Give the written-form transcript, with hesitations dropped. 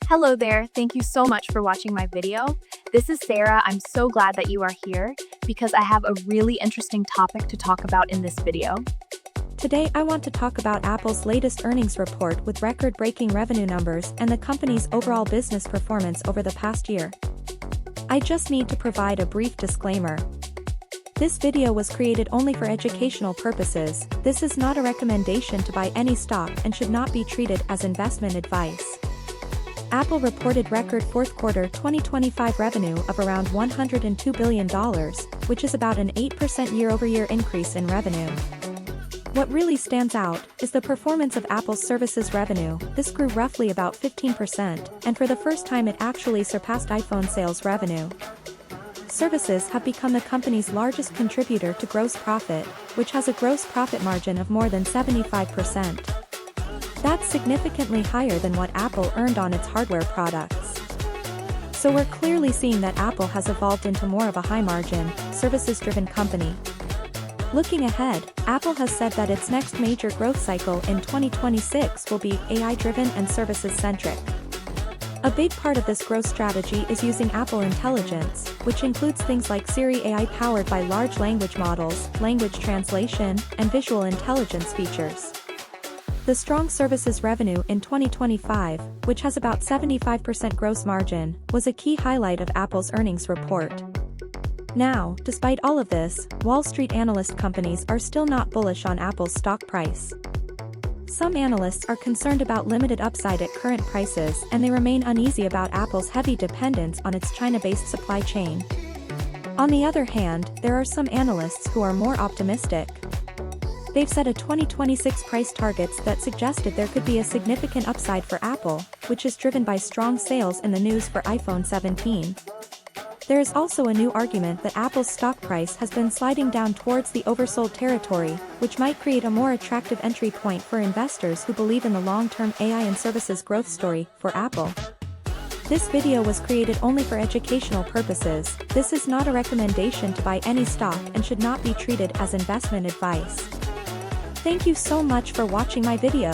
Hello there, thank you so much for watching my video. This is Sarah. I'm so glad that you are here because I have a really interesting topic to talk about in this video. Today I want to talk about Apple's latest earnings report with record-breaking revenue numbers and the company's overall business performance over the past year. I just need to provide a brief disclaimer. This video was created only for educational purposes. This is not a recommendation to buy any stock and should not be treated as investment advice. Apple reported record fourth quarter 2025 revenue of around $102 billion, which is about an 8% year-over-year increase in revenue. What really stands out is the performance of Apple's services revenue. This grew roughly about 15%, and for the first time it actually surpassed iPhone sales revenue. Services have become the company's largest contributor to gross profit, which has a gross profit margin of more than 75%. That's significantly higher than what Apple earned on its hardware products. So we're clearly seeing that Apple has evolved into more of a high-margin, services-driven company. Looking ahead, Apple has said that its next major growth cycle in 2026 will be AI-driven and services-centric. A big part of this growth strategy is using Apple Intelligence, which includes things like Siri AI powered by large language models, language translation, and visual intelligence features. The strong services revenue in 2025, which has about 75% gross margin, was a key highlight of Apple's earnings report. Now, despite all of this, Wall Street analyst companies are still not bullish on Apple's stock price. Some analysts are concerned about limited upside at current prices and they remain uneasy about Apple's heavy dependence on its China-based supply chain. On the other hand, there are some analysts who are more optimistic. They've set a 2026 price targets that suggested there could be a significant upside for Apple, which is driven by strong sales in the news for iPhone 17. There is also a new argument that Apple's stock price has been sliding down towards the oversold territory, which might create a more attractive entry point for investors who believe in the long-term AI and services growth story for Apple. This video was created only for educational purposes. This is not a recommendation to buy any stock and should not be treated as investment advice. Thank you so much for watching my video.